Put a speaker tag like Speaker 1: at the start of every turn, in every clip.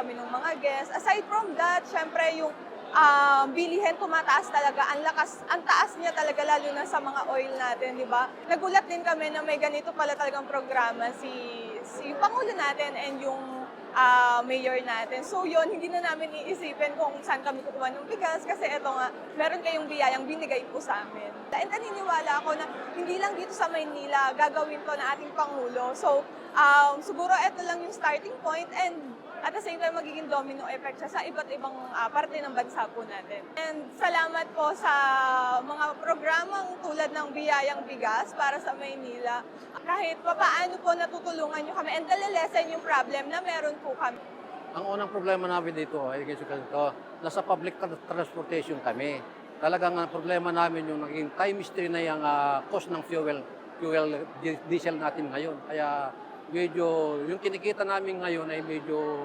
Speaker 1: kami ng mga guests. Aside from that, syempre yung bilihin tumataas talaga. Ang taas niya talaga lalo na sa mga oil natin, di ba? Nagulat din kami na may ganito pala talagang programa si Pangulo natin and yung mayor natin. So yun, hindi na namin iisipin kung saan kami kukuha ng bigas kasi eto nga, meron kayong biyayang binigay po sa amin. And naniniwala ako na hindi lang dito sa Maynila gagawin to na ating Pangulo. So siguro eto lang yung starting point and at the same time magiging domino effect siya sa iba't ibang parte ng bansa po natin. And salamat po sa mga programang tulad ng Biyayang Bigas para sa Maynila. Kahit papaano po natutulungan nyo kami and nalilesen yung problem na meron po kami.
Speaker 2: Ang unang problema namin dito ay nasa public transportation kami. Talagang ang problema namin yung naging time mystery na yung cost ng fuel diesel natin ngayon. Kaya medyo yung kinikita namin ngayon ay medyo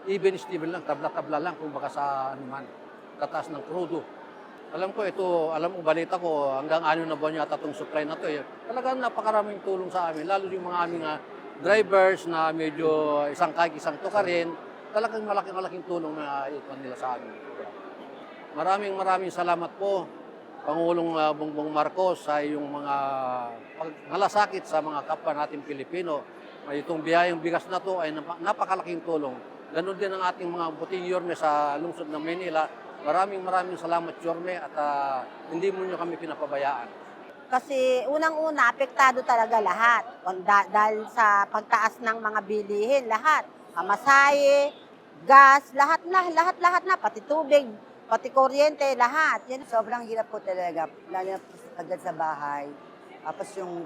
Speaker 2: even Steven lang, tabla-tabla lang kung baka sa anuman, tataas ng crudo. Alam ko ito, balita ko hanggang 6 na buwan yata itong supply na ito. Talagang napakaraming tulong sa amin, lalo yung mga aming drivers na medyo isang kahit isang tuka rin, talagang malaking tulong na ito nila sa amin. Maraming salamat po, Pangulong Bongbong Marcos sa yung mga malasakit sa mga kapwa natin Pilipino. Itong biyayang bigas na to ay napakalaking tulong. Ganon din ang ating mga buting Yorme sa lungsod ng Manila. Maraming salamat Yorme at hindi mo nyo kami pinapabayaan.
Speaker 3: Kasi unang-una, apektado talaga lahat. Dahil sa pagtaas ng mga bilihin, lahat. Pamasahe, gas, lahat na, pati tubig, pati kuryente, lahat. Yan.
Speaker 4: Sobrang hirap po talaga, lalo na po agad sa bahay. Tapos yung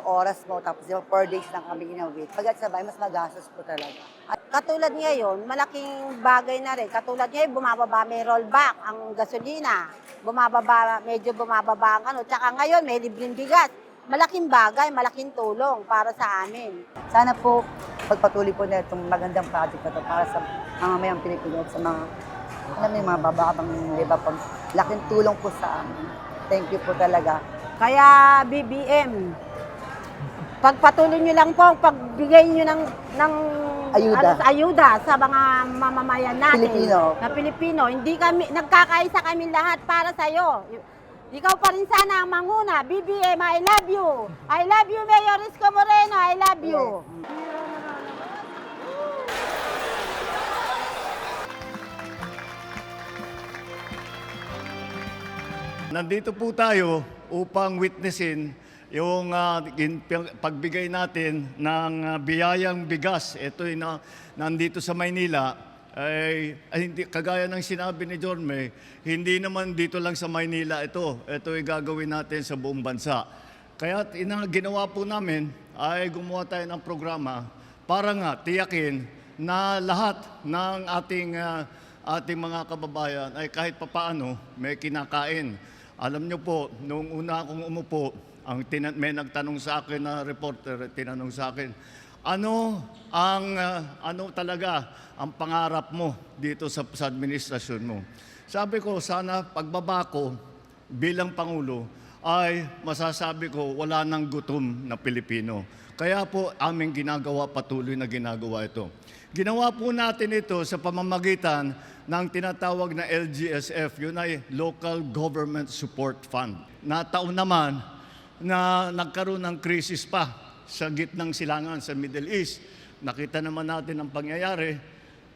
Speaker 4: oras mo, tapos 4 days lang kami ginawit. Pagkat sa bahay, mas magastos po talaga.
Speaker 3: At katulad ngayon, malaking bagay na rin. Katulad ngayon, bumababa, may rollback ang gasolina. Medyo bumababa ang ano. Tsaka ngayon, may libreng bigas. Malaking bagay, malaking tulong para sa amin.
Speaker 4: Sana po, pagpatuloy po na itong magandang project na ito para sa mga mayang Pilipino at sa mga, alam mo yung mga bababang, di ba, laking tulong po sa amin. Thank you po talaga.
Speaker 3: Kaya BBM, pagpatuloy nyo lang po, pagbigay nyo ng ayuda sa mga mamamayan natin. Pilipino. Hindi kami, nagkakaisa kami lahat para sa'yo. Ikaw pa rin sana ang manguna. BBM, I love you. I love you, Mayor Isko Moreno. I love you.
Speaker 5: Nandito po tayo upang witnessin yung pagbigay natin ng biyayang bigas. Ito ay nandito sa Maynila. Hindi, kagaya ng sinabi ni Jorme, hindi naman dito lang sa Maynila ito. Ito ay gagawin natin sa buong bansa. Kaya ginawa po namin ay gumawa tayo ng programa para nga tiyakin na lahat ng ating mga kababayan ay kahit papaano may kinakain. Alam niyo po, noong una akong umupo, may nagtanong sa akin na reporter, tinanong sa akin, ano talaga ang pangarap mo dito sa administrasyon mo? Sabi ko, sana pagbaba ko bilang Pangulo ay masasabi ko wala nang gutom na Pilipino. Kaya po aming ginagawa, patuloy na ginagawa ito. Ginawa po natin ito sa pamamagitan ng tinatawag na LGSF, yun ay Local Government Support Fund. Nataon naman na nagkaroon ng krisis pa sa gitnang silangan sa Middle East. Nakita naman natin ang pangyayari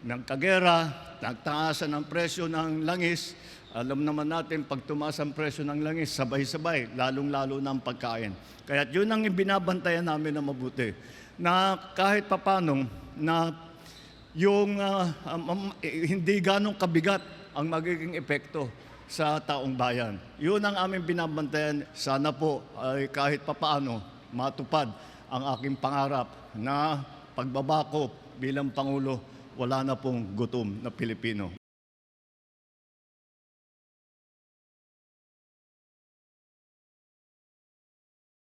Speaker 5: ng kagera, nagtaasan ng presyo ng langis. Alam naman natin, pag tumaas ang presyo ng langis, sabay-sabay, lalong-lalo na ang pagkain. Kaya yun ang binabantayan namin na mabuti. Na kahit papano, na yung hindi ganong kabigat ang magiging epekto sa taong bayan. Yun ang aming binabantayan. Sana po ay kahit papaano matupad ang aking pangarap na pagbaba ko bilang Pangulo, wala na pong gutom na Pilipino.